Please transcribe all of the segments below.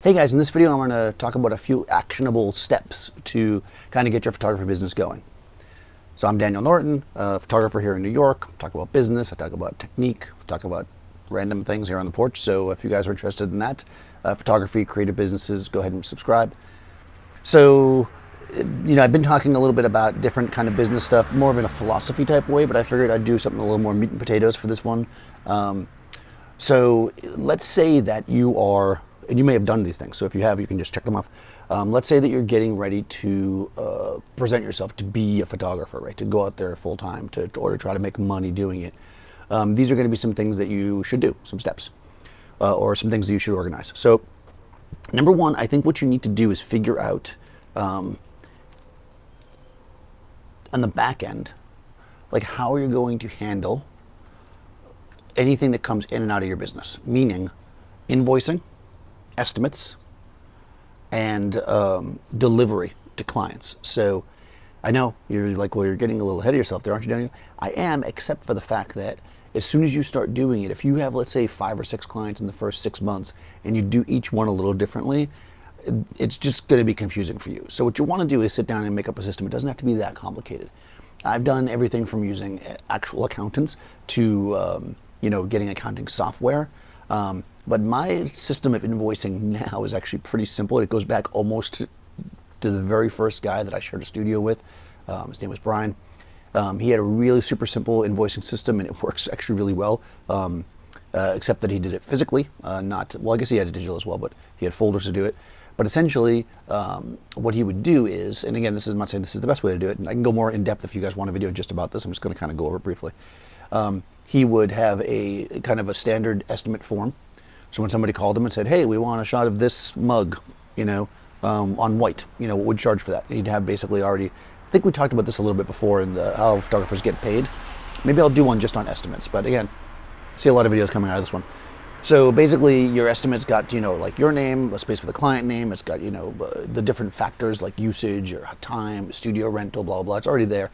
Hey guys, in this video I'm going to talk about a few actionable steps to kind of get your photography business going. So I'm Daniel Norton, a photographer here in New York. I talk about business, I talk about technique, I talk about random things here on the porch. So if you guys are interested in that, photography, creative businesses, go ahead and subscribe. So, I've been talking a little bit about different kind of business stuff, more of in a philosophy type way, but I figured I'd do something a little more meat and potatoes for this one. So let's say that you are, and you may have done these things, so if you have, you can just check them off. Let's say that you're getting ready to present yourself to be a photographer, right? To go out there full time, or to try to make money doing it. These are going to be some things that you should do, some steps, or some things that you should organize. So, number one, I think what you need to do is figure out on the back end, like how you're going to handle anything that comes in and out of your business, meaning invoicing, estimates, and delivery to clients. So I know you're like, well, you're getting a little ahead of yourself there, aren't you, Daniel? I am, except for the fact that as soon as you start doing it, if you have, let's say, 5 or 6 clients in the first 6 months and you do each one a little differently, it's just going to be confusing for you. So what you want to do is sit down and make up a system. It doesn't have to be that complicated. I've done everything from using actual accountants to getting accounting software. But my system of invoicing now is actually pretty simple. It goes back almost to the very first guy that I shared a studio with. His name was Brian. He had a really super simple invoicing system, and it works actually really well, except that he did it physically, well, I guess he had it digital as well, but he had folders to do it. But essentially, what he would do is, and again, I'm not saying this is the best way to do it, and I can go more in depth if you guys want a video just about this. I'm just going to kind of go over it briefly. He would have a kind of a standard estimate form. So when somebody called him and said, hey, we want a shot of this mug, on white, what would you charge for that? And he'd have basically already, I think we talked about this a little bit before in how photographers get paid. Maybe I'll do one just on estimates, but again, I see a lot of videos coming out of this one. So basically your estimate's got, like your name, a space for the client name, it's got, the different factors like usage or time, studio rental, blah, blah, it's already there.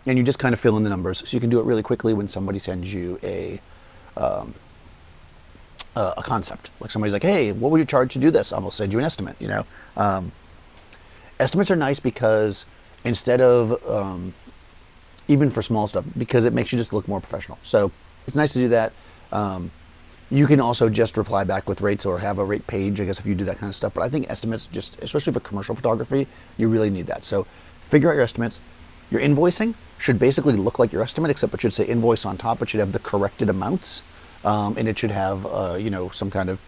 And you just kind of fill in the numbers, so you can do it really quickly when somebody sends you a concept. Like somebody's like, hey, what would you charge to do this? I'm gonna send you an estimate, Estimates are nice because instead of, even for small stuff, because it makes you just look more professional. So it's nice to do that. You can also just reply back with rates or have a rate page, I guess, if you do that kind of stuff. But I think estimates, just especially for commercial photography, you really need that. So figure out your estimates. Your invoicing should basically look like your estimate, except it should say invoice on top. It should have the corrected amounts, and it should have, some kind of,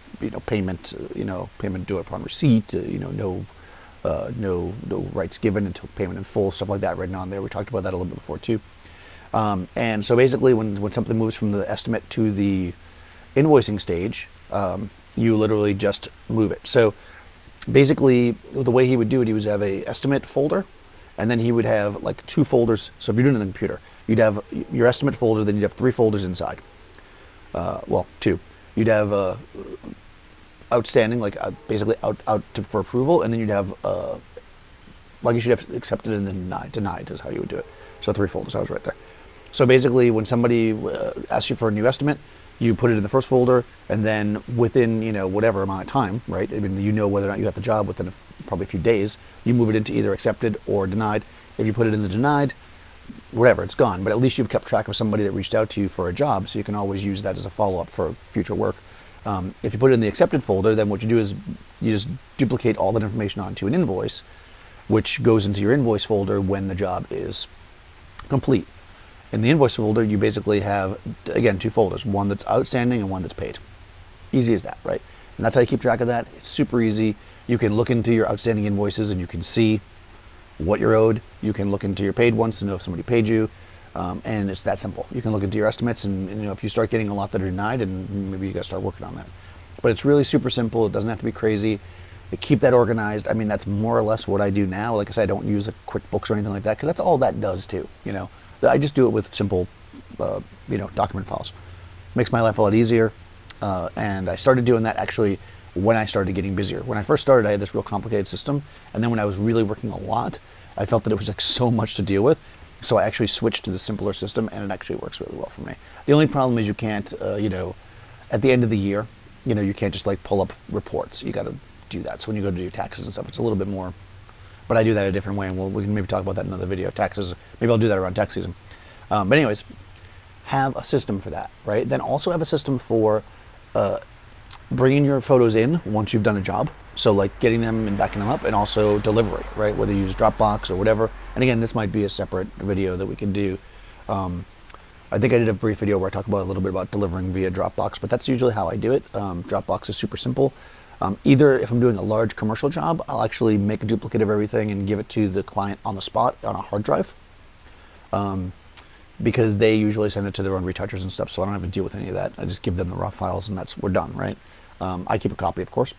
payment, payment due upon receipt, no rights given until payment in full, stuff like that written on there. We talked about that a little bit before too. And so basically, when something moves from the estimate to the invoicing stage, you literally just move it. So basically, the way he would do it, he would have a estimate folder. And then he would have like 2 folders. So if you're doing it on a computer, you'd have your estimate folder, then you'd have 3 folders inside. 2. You'd have outstanding, like basically for approval, and then you'd have, you should have accepted and then denied is how you would do it. So 3 folders, I was right there. So basically, when somebody asks you for a new estimate, you put it in the first folder, and then within, whatever amount of time, right? I mean, whether or not you got the job within probably a few days, you move it into either accepted or denied. If you put it in the denied, whatever, it's gone. But at least you've kept track of somebody that reached out to you for a job, so you can always use that as a follow-up for future work. If you put it in the accepted folder, then what you do is you just duplicate all that information onto an invoice, which goes into your invoice folder when the job is complete. In the invoice folder, you basically have, again, 2 folders, one that's outstanding and one that's paid. Easy as that, right? And that's how you keep track of that. It's super easy. You can look into your outstanding invoices and you can see what you're owed. You can look into your paid ones to know if somebody paid you. And it's that simple. You can look into your estimates and if you start getting a lot that are denied, and maybe you got to start working on that. But it's really super simple. It doesn't have to be crazy. Keep that organized. I mean, that's more or less what I do now. Like I said, I don't use QuickBooks or anything like that because that's all that does too, I just do it with simple, document files. Makes my life a lot easier. And I started doing that actually when I started getting busier. When I first started, I had this real complicated system. And then when I was really working a lot, I felt that it was like so much to deal with. So I actually switched to the simpler system, and it actually works really well for me. The only problem is you can't, at the end of the year, you can't just like pull up reports. You got to do that. So when you go to do taxes and stuff, it's a little bit more, but I do that a different way, and we can maybe talk about that in another video. Taxes, maybe I'll do that around tax season. But anyways, have a system for that, right? Then also have a system for bringing your photos in once you've done a job. So like getting them and backing them up, and also delivery, right? Whether you use Dropbox or whatever. And again, this might be a separate video that we can do. I think I did a brief video where I talk about a little bit about delivering via Dropbox, but that's usually how I do it. Dropbox is super simple. Either if I'm doing a large commercial job, I'll actually make a duplicate of everything and give it to the client on the spot on a hard drive. Because they usually send it to their own retouchers and stuff, so I don't have to deal with any of that. I just give them the raw files and we're done, right? I keep a copy, of course.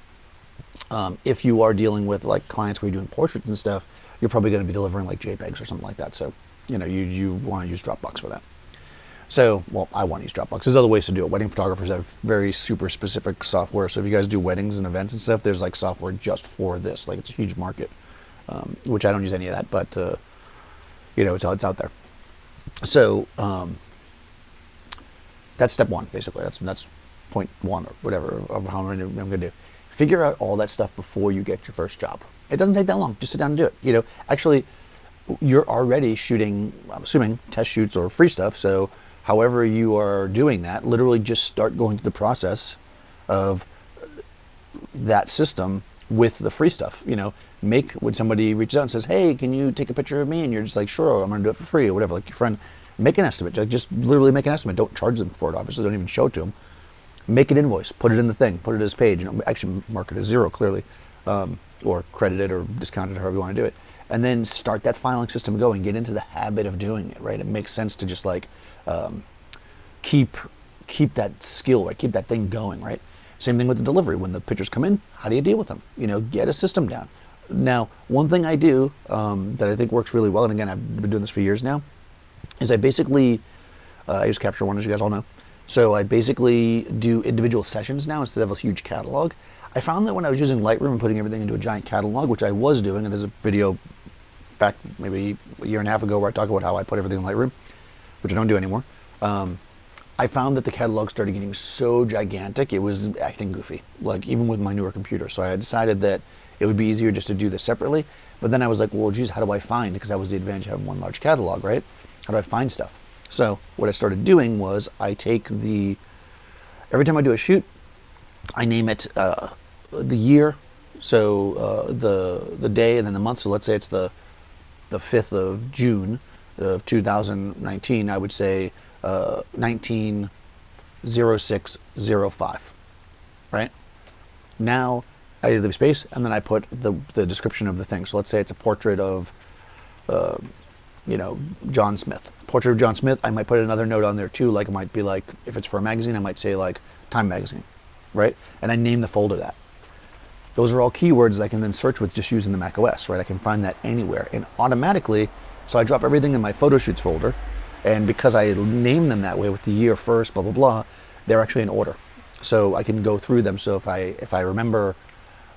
If you are dealing with like clients where you're doing portraits and stuff, you're probably going to be delivering like JPEGs or something like that. So, you know, you want to use Dropbox for that. So, well, I want to use Dropbox. There's other ways to do it. Wedding photographers have very super specific software. So if you guys do weddings and events and stuff, there's like software just for this. Like it's a huge market, which I don't use any of that, but you know, it's out there. So that's step one, basically. That's point one or whatever of how I'm going to do. Figure out all that stuff before you get your first job. It doesn't take that long. Just sit down and do it. You know, actually, you're already shooting, I'm assuming, test shoots or free stuff. So however you are doing that, literally just start going through the process of that system with the free stuff. You know, when somebody reaches out and says, hey, can you take a picture of me? And you're just like, sure, I'm going to do it for free or whatever. Like your friend, make an estimate. Like just literally make an estimate. Don't charge them for it, obviously. Don't even show it to them. Make an invoice. Put it in the thing. Put it as page. You know, actually mark it as zero, clearly. Or credit it or discount it, however you want to do it. And then start that filing system going. Get into the habit of doing it, right? It makes sense to just like keep that skill, right? Keep that thing going, right? Same thing with the delivery. When the pictures come in, how do you deal with them? You know, get a system down. Now, one thing I do that I think works really well, and again, I've been doing this for years now, is I basically, I use Capture One, as you guys all know. So I basically do individual sessions now instead of a huge catalog. I found that when I was using Lightroom and putting everything into a giant catalog, which I was doing, and there's a video back maybe a year and a half ago where I talk about how I put everything in Lightroom, which I don't do anymore. I found that the catalog started getting so gigantic, it was acting goofy, like even with my newer computer. So I decided that it would be easier just to do this separately. But then I was like, well, geez, how do I find? Because that was the advantage of having one large catalog, right? How do I find stuff? So what I started doing was I take every time I do a shoot, I name it the year, so the day and then the month. So let's say it's the 5th of June of 2019. I would say 190605, right? Now I leave space and then I put the description of the thing. So let's say it's a portrait of you know, John Smith. Portrait of John Smith, I might put another note on there too, like it might be like, if it's for a magazine, I might say like Time Magazine, right? And I name the folder that. Those are all keywords I can then search with just using the Mac OS, right? I can find that anywhere. And automatically, so I drop everything in my photo shoots folder, and because I name them that way with the year first, blah, blah, blah, they're actually in order. So I can go through them. So if I remember,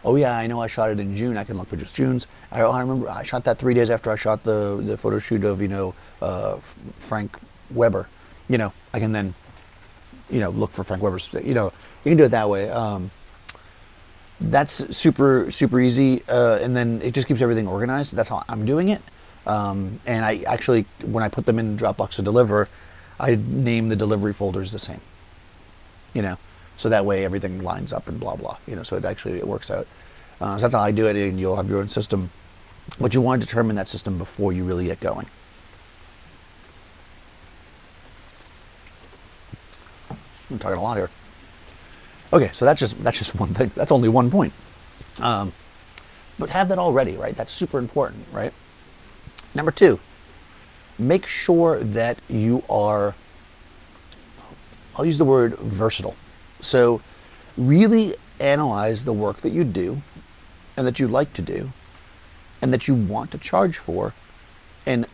oh yeah, I know I shot it in June, I can look for just June's. I remember I shot that 3 days after I shot the photo shoot of, you know, Frank Weber. You know, I can then, you know, look for Frank Weber's, you know, you can do it that way. That's super, super easy. And then it just keeps everything organized. That's how I'm doing it. And I actually, when I put them in Dropbox to deliver, I name the delivery folders the same, you know. So that way everything lines up and blah, blah, you know, so it works out. So that's how I do it, and you'll have your own system. But you want to determine that system before you really get going. I'm talking a lot here. Okay, so that's just one thing. That's only one point. But have that all ready, right? That's super important, right? Number 2, make sure that you are, I'll use the word versatile. So really analyze the work that you do and that you like to do and that you want to charge for, and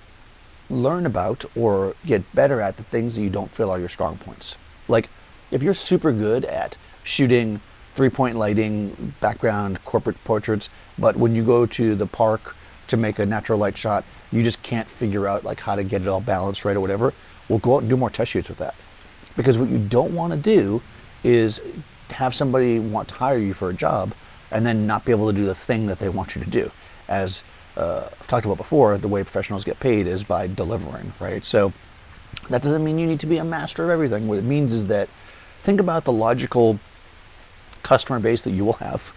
learn about or get better at the things that you don't feel are your strong points. Like if you're super good at shooting 3-point lighting, background, corporate portraits, but when you go to the park to make a natural light shot, you just can't figure out like how to get it all balanced right or whatever, well, go out and do more test shoots with that. Because what you don't want to do is have somebody want to hire you for a job and then not be able to do the thing that they want you to do. As I've talked about before, the way professionals get paid is by delivering, right? So that doesn't mean you need to be a master of everything. What it means is that think about the logical customer base that you will have.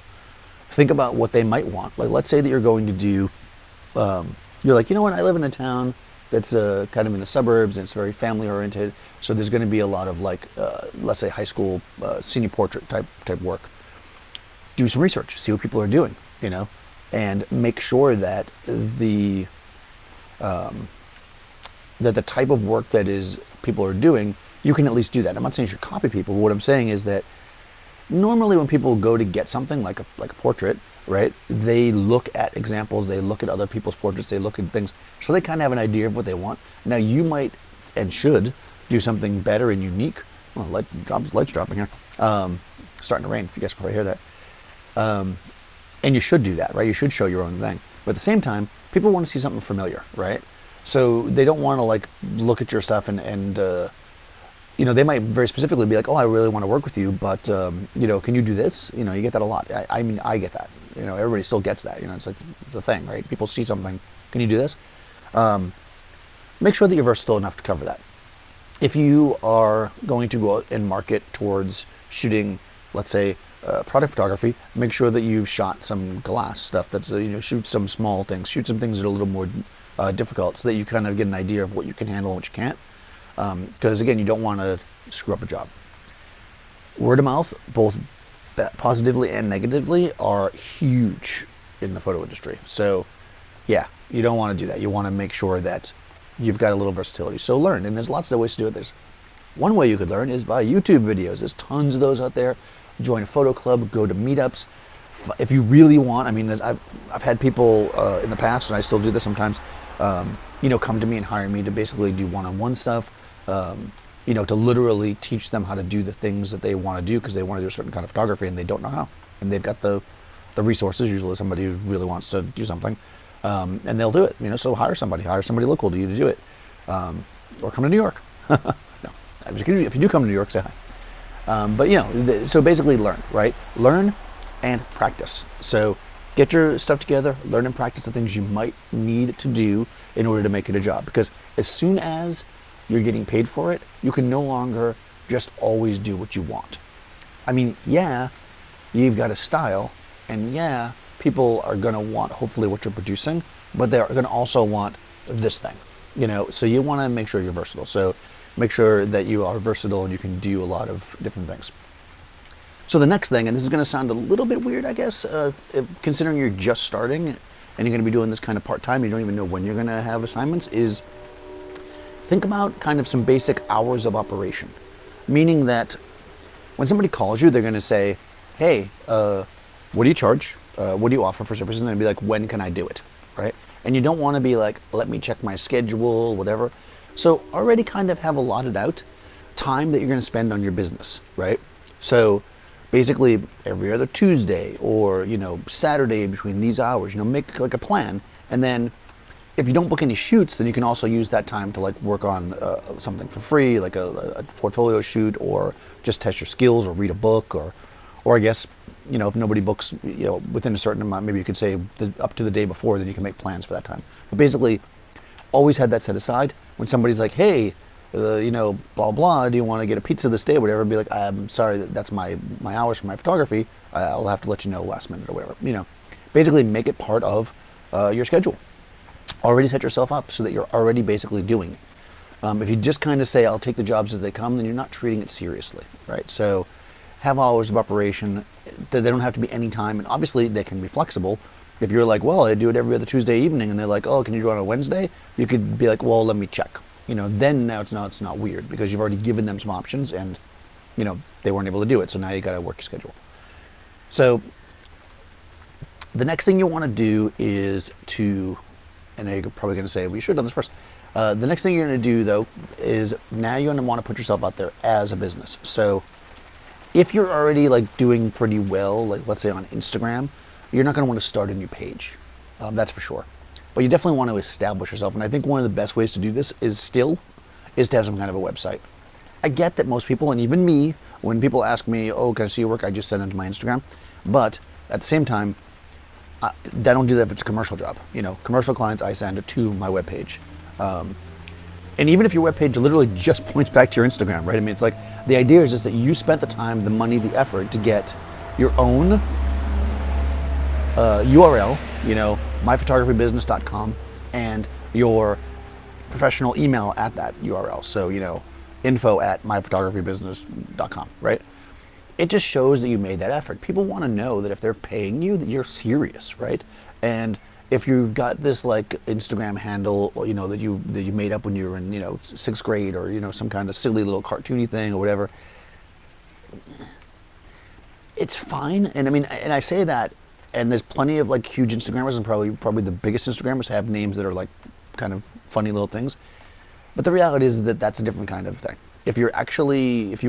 Think about what they might want. Like, let's say that you're going to do, you're like, you know what, I live in a town that's kind of in the suburbs and it's very family oriented. So there's going to be a lot of like, let's say high school senior portrait type work. Do some research, see what people are doing, you know, and make sure that the type of work that is people are doing, you can at least do that. I'm not saying you should copy people. But what I'm saying is that normally when people go to get something like a portrait, right, they look at examples, they look at other people's portraits, they look at things, so they kind of have an idea of what they want. Now you might and should do something better and unique. Well, light's dropping here. Starting to rain. You guys can probably hear that. And you should do that, right? You should show your own thing. But at the same time, people want to see something familiar, right? So they don't want to like look at your stuff and you know, they might very specifically be like, oh, I really want to work with you, but you know, can you do this? You know, you get that a lot. I mean, I get that. You know, everybody still gets that. You know, it's like it's a thing, right? People see something. Can you do this? Make sure that you're versatile enough to cover that. If you are going to go out and market towards shooting, let's say, product photography, make sure that you've shot some glass stuff. That's you know, shoot some small things, shoot some things that are a little more difficult, so that you kind of get an idea of what you can handle and what you can't. Because again, you don't want to screw up a job. Word of mouth, both positively and negatively, are huge in the photo industry. So yeah, you don't want to do that. You want to make sure that you've got a little versatility. So learn, and there's lots of ways to do it. There's one way you could learn is by YouTube videos. There's tons of those out there. Join a photo club, go to meetups. If you really want, I mean, I've had people in the past, and I still do this sometimes, you know, come to me and hire me to basically do one-on-one stuff, you know, to literally teach them how to do the things that they want to do because they want to do a certain kind of photography and they don't know how. And they've got the resources, usually somebody who really wants to do something, and they'll do it, you know, so hire somebody local to you to do it, or come to New York. No, if you do come to New York, say hi. But you know, so basically learn, right? Learn and practice. So get your stuff together, learn and practice the things you might need to do in order to make it a job. Because as soon as you're getting paid for it, you can no longer just always do what you want. I mean, yeah, you've got a style, and yeah, people are going to want hopefully what you're producing, but they're going to also want this thing, you know, so you want to make sure you're versatile. So make sure that you are versatile and you can do a lot of different things. So the next thing, and this is going to sound a little bit weird, I guess, considering you're just starting and you're going to be doing this kind of part-time, you don't even know when you're going to have assignments, is think about kind of some basic hours of operation. Meaning that when somebody calls you, they're going to say, hey, what do you charge? What do you offer for services? And they'll be like, when can I do it, right? And you don't want to be like, let me check my schedule, whatever. So already kind of have allotted out time that you're going to spend on your business, right? So basically every other Tuesday or, you know, Saturday between these hours, you know, make like a plan. And then if you don't book any shoots, then you can also use that time to like work on something for free, like a portfolio shoot, or just test your skills, or read a book, or I guess, you know, if nobody books, you know, within a certain amount, maybe you could say up to the day before, then you can make plans for that time. But basically, always have that set aside. When somebody's like, hey, you know, blah, blah, do you want to get a pizza this day, or whatever, be like, I'm sorry, that's my hours for my photography. I'll have to let you know last minute or whatever. You know, basically make it part of your schedule. Already set yourself up so that you're already basically doing it. If you just kind of say, I'll take the jobs as they come, then you're not treating it seriously, right? So have hours of operation. They don't have to be any time, and obviously they can be flexible. If you're like, well, I do it every other Tuesday evening, and they're like, oh, can you do it on a Wednesday? You could be like, well, let me check. You know, then now it's not weird because you've already given them some options, and you know they weren't able to do it, so now you got to work your schedule. So the next thing you want to do is to, and you're probably going to say, well, you should have done this first. The next thing you're going to do, though, is now you're going to want to put yourself out there as a business. So if you're already like doing pretty well, like let's say on Instagram, you're not going to want to start a new page. That's for sure. But you definitely want to establish yourself. And I think one of the best ways to do this is to have some kind of a website. I get that most people, and even me, when people ask me, oh, can I see your work? I just send them to my Instagram. But At the same time, I don't do that if it's a commercial job. Commercial clients I send to my webpage. And even if your webpage literally just points back to your Instagram, right? I mean, it's like the idea is just that you spent the time, the money, the effort to get your own URL, myphotographybusiness.com, and your professional email at that URL. So, info@myphotographybusiness.com, right? It just shows that you made that effort. People want to know that if they're paying you, that you're serious, right? And if you've got this like Instagram handle, that you made up when you were in, sixth grade, or some kind of silly little cartoony thing or whatever, it's fine. And I mean, and I say that, and there's plenty of like huge Instagrammers, and probably the biggest Instagrammers have names that are like kind of funny little things. But the reality is that that's a different kind of thing. If you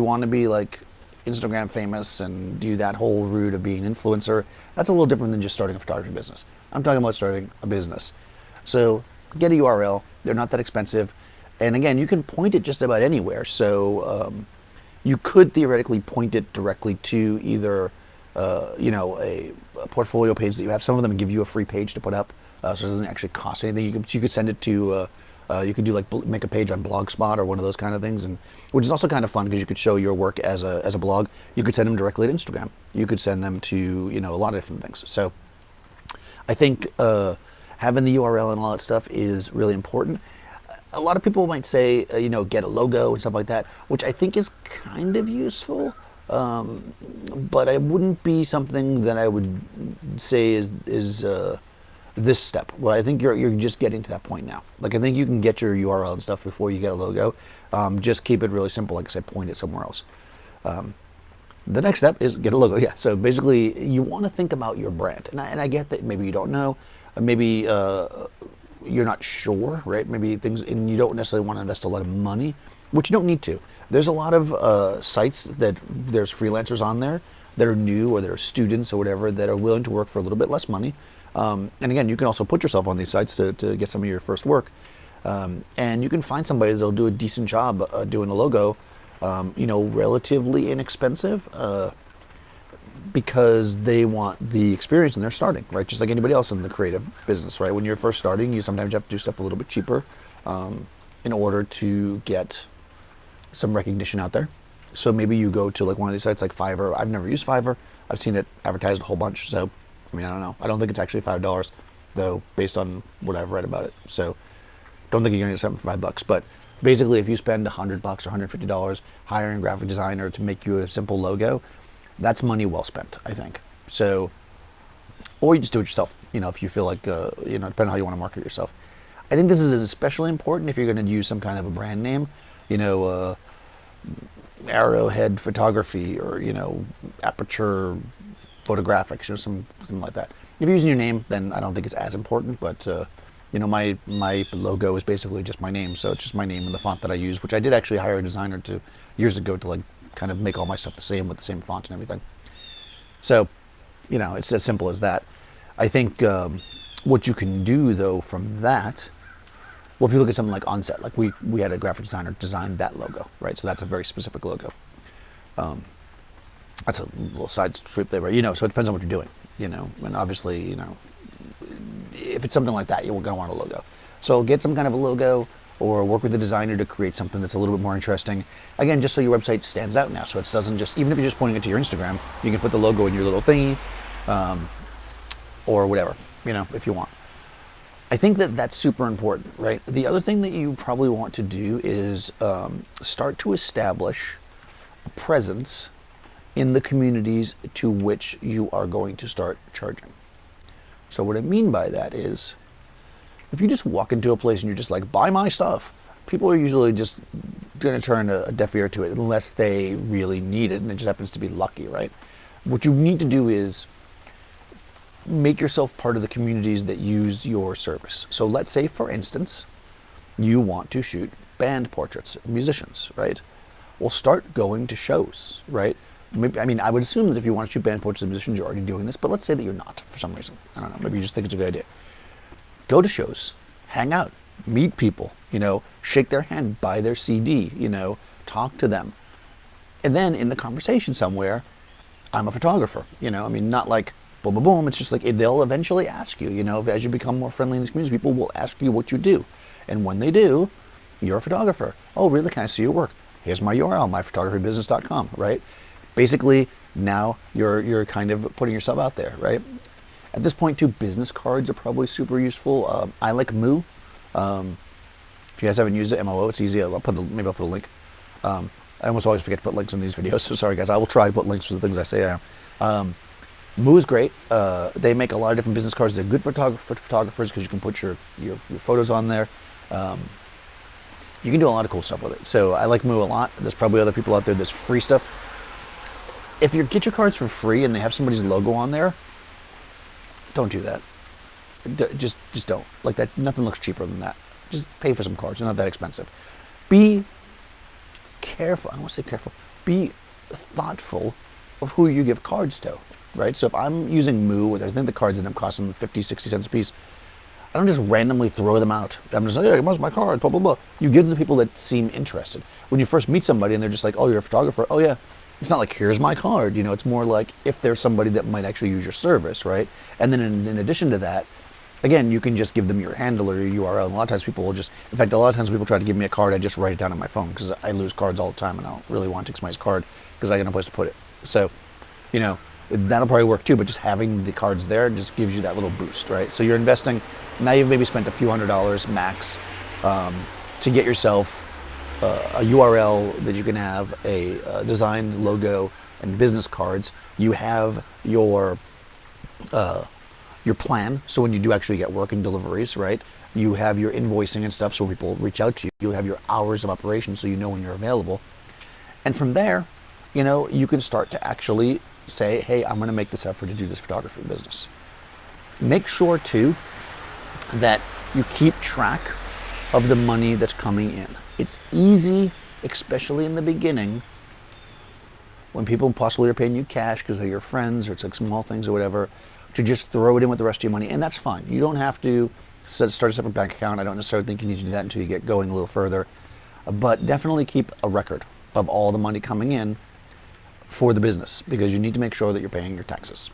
want to be like Instagram famous and do that whole route of being an influencer, that's a little different than just starting a photography business. I'm talking about starting a business. So get a URL. They're not that expensive. And again, you can point it just about anywhere. So you could theoretically point it directly to either a portfolio page that you have. Some of them give you a free page to put up, so it doesn't actually cost anything. You could send it to you could do like make a page on Blogspot or one of those kind of things, and which is also kind of fun because you could show your work as a blog. You could send them directly to Instagram. You could send them to a lot of different things. So I think having the URL and all that stuff is really important. A lot of people might say get a logo and stuff like that, which I think is kind of useful. But it wouldn't be something that I would say is this step. Well, I think you're just getting to that point now. Like, I think you can get your URL and stuff before you get a logo. Just keep it really simple. Like I said, point it somewhere else. The next step is get a logo. Yeah. So basically, you want to think about your brand, and I get that maybe you don't know, maybe you're not sure, right? Maybe and you don't necessarily want to invest a lot of money, which you don't need to. There's a lot of sites that there's freelancers on there that are new, or that are students or whatever, that are willing to work for a little bit less money. And again, you can also put yourself on these sites to get some of your first work. And you can find somebody that'll do a decent job doing a logo, relatively inexpensive, because they want the experience and they're starting, right? Just like anybody else in the creative business, right? When you're first starting, you sometimes have to do stuff a little bit cheaper in order to get some recognition out there. So maybe you go to like one of these sites like Fiverr. I've never used Fiverr. I've seen it advertised a whole bunch. So, I mean, I don't know. I don't think it's actually $5 though, based on what I've read about it. So don't think you're going to get something for $5. But basically, if you spend $100 or $150 hiring a graphic designer to make you a simple logo, that's money well spent, I think. So, or you just do it yourself, if you feel like, depending on how you want to market yourself. I think this is especially important if you're going to use some kind of a brand name, Arrowhead Photography, or, Aperture Photographics, something like that. If you're using your name, then I don't think it's as important, but, my logo is basically just my name, so it's just my name and the font that I use, which I did actually hire a designer years ago to kind of make all my stuff the same with the same font and everything. So, it's as simple as that. I think what you can do though from that, well, if you look at something like Onset, like we had a graphic designer design that logo, right? So that's a very specific logo. That's a little side sweep there, right? So it depends on what you're doing, and obviously, if it's something like that, you're gonna want a logo. So get some kind of a logo, or work with a designer to create something that's a little bit more interesting. Again, just so your website stands out now, so it doesn't just, even if you're just pointing it to your Instagram, you can put the logo in your little thingy, or whatever, if you want. I think that that's super important, right? The other thing that you probably want to do is start to establish a presence in the communities to which you are going to start charging. So what I mean by that is, if you just walk into a place and you're just like, buy my stuff, people are usually just going to turn a deaf ear to it unless they really need it, and it just happens to be lucky, right? What you need to do is make yourself part of the communities that use your service. So let's say, for instance, you want to shoot band portraits of musicians, right? Well, start going to shows, right? Maybe, I would assume that if you want to shoot band portraits of musicians, you're already doing this, but let's say that you're not for some reason. I don't know, maybe you just think it's a good idea. Go to shows, hang out, meet people, shake their hand, buy their CD, talk to them. And then in the conversation somewhere, I'm a photographer, not like boom, boom, boom. It's just like they'll eventually ask you, as you become more friendly in this community, people will ask you what you do. And when they do, you're a photographer. Oh, really? Can I see your work? Here's my URL, myphotographybusiness.com, right? Basically, now you're kind of putting yourself out there, right? At this point, too, business cards are probably super useful. I like Moo. If you guys haven't used it, MOO, it's easy. Maybe I'll put a link. I almost always forget to put links in these videos, so sorry guys. I will try to put links for the things I say. Moo is great. They make a lot of different business cards. They're good for photographers because you can put your photos on there. You can do a lot of cool stuff with it. So I like Moo a lot. There's probably other people out there that's free stuff. If you get your cards for free and they have somebody's logo on there, don't do that. Just don't. Like that, nothing looks cheaper than that. Just pay for some cards. They're not that expensive. Be careful. I don't want to say careful. Be thoughtful of who you give cards to, right? So if I'm using Moo, I think the cards end up costing 50, 60 cents a piece. I don't just randomly throw them out. I'm just like, hey, here's my card, blah, blah, blah. You give them to people that seem interested. When you first meet somebody and they're just like, oh, you're a photographer. Oh, yeah. It's not like, here's my card. It's more like if there's somebody that might actually use your service, right? And then in addition to that, again, you can just give them your handle or your URL. And a lot of times people will just, in fact, a lot of times people try to give me a card, I just write it down on my phone because I lose cards all the time and I don't really want to take somebody's card because I got no place to put it. So, that'll probably work too, but just having the cards there just gives you that little boost, right? So you're investing, now you've maybe spent a few $100s max to get yourself a URL that you can have, a designed logo and business cards. You have your plan, so when you do actually get working deliveries, right? You have your invoicing and stuff, so when people reach out to you, you'll have your hours of operation, so you know when you're available. And from there, you can start to actually say, hey, I'm going to make this effort to do this photography business. Make sure, too, that you keep track of the money that's coming in. It's easy, especially in the beginning, when people possibly are paying you cash because they're your friends or it's like small things or whatever, to just throw it in with the rest of your money. And that's fine. You don't have to start a separate bank account. I don't necessarily think you need to do that until you get going a little further. But definitely keep a record of all the money coming in for the business because you need to make sure that you're paying your taxes.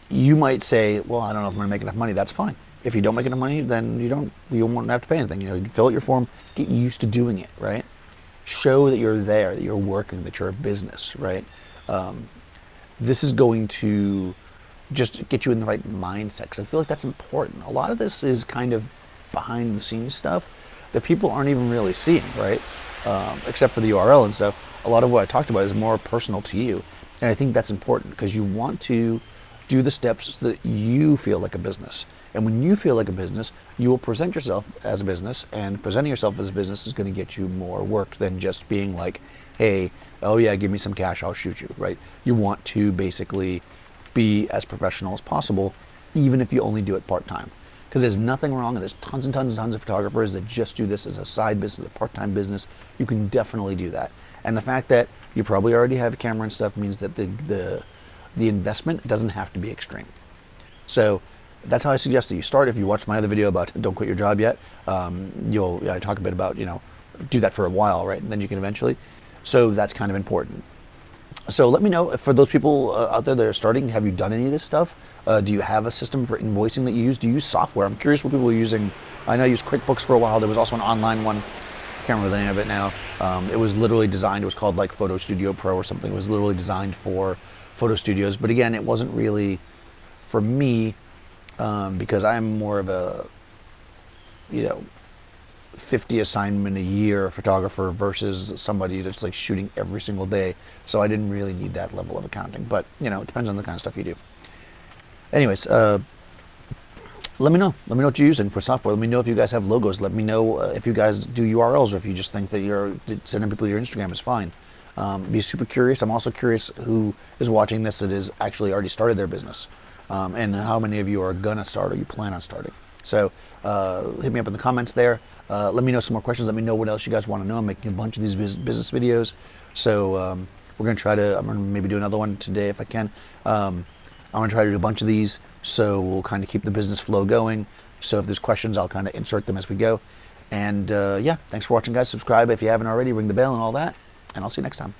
You might say, well, I don't know if I'm going to make enough money. That's fine. If you don't make enough money, then you won't have to pay anything. You fill out your form, get used to doing it, right? Show that you're there, that you're working, that you're a business, right? This is going to just get you in the right mindset because I feel like that's important. A lot of this is kind of behind the scenes stuff that people aren't even really seeing, right? Except for the URL and stuff. A lot of what I talked about is more personal to you. And I think that's important because you want to do the steps so that you feel like a business. And when you feel like a business, you will present yourself as a business, and presenting yourself as a business is going to get you more work than just being like, hey, oh yeah, give me some cash, I'll shoot you, right? You want to basically be as professional as possible, even if you only do it part-time. Because there's nothing wrong, and there's tons and tons and tons of photographers that just do this as a side business, a part-time business. You can definitely do that. And the fact that you probably already have a camera and stuff means that the investment doesn't have to be extreme. So that's how I suggest that you start. If you watch my other video about don't quit your job yet, I talk a bit about, do that for a while, right? And then you can eventually. So that's kind of important. So let me know, for those people out there that are starting, have you done any of this stuff? Do you have a system for invoicing that you use? Do you use software? I'm curious what people are using. I know I used QuickBooks for a while. There was also an online one. I can't remember the name of it now. It was literally designed, it was called like Photo Studio Pro or something. It was literally designed for photo studios. But again, it wasn't really for me because I'm more of a, 50 assignment a year photographer versus somebody that's like shooting every single day. So I didn't really need that level of accounting, but it depends on the kind of stuff you do. Anyways, let me know what you're using for software. Let me know if you guys have logos. Let me know if you guys do URLs or if you just think that sending people your Instagram is fine. Be super curious. I'm also curious who is watching this that has actually already started their business, and how many of you are gonna start or you plan on starting. So hit me up in the comments there. Let me know some more questions. Let me know what else you guys want to know. I'm making a bunch of these business videos. So we're going to I'm going to maybe do another one today if I can. I'm going to try to do a bunch of these. So we'll kind of keep the business flow going. So if there's questions, I'll kind of insert them as we go. And yeah, thanks for watching, guys. Subscribe if you haven't already. Ring the bell and all that. And I'll see you next time.